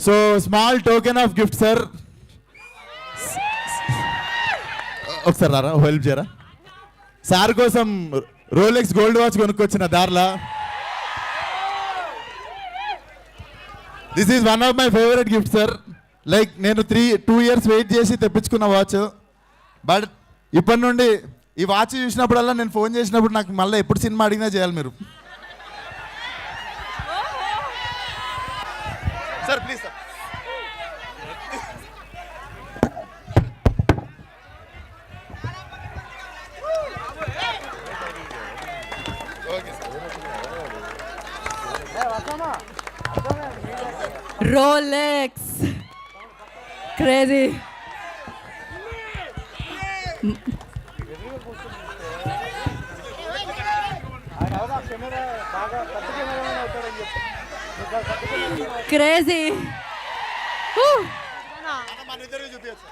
So small token of gift sir. ఒకసారి రారా, help చేయరా. సార్ కోసం రోలెక్స్ గోల్డ్ వాచ్ కొనుక్కొచ్చిన దారిలా. This is one of my favourite gift sir. Like నేను 2 years వెయిట్ చేసి తెప్పించుకున్న వాచ్. బట్ ఇప్పటి నుండి ఈ వాచ్ చూసినప్పుడల్లా నేను ఫోన్ చేసినప్పుడు నాకు మళ్ళీ ఎప్పుడు సినిమా అడిగినా చేయాలి మీరు. Sir please sir. Rolex. Crazy. Crazy. మన ఇద్దరు చూపించు.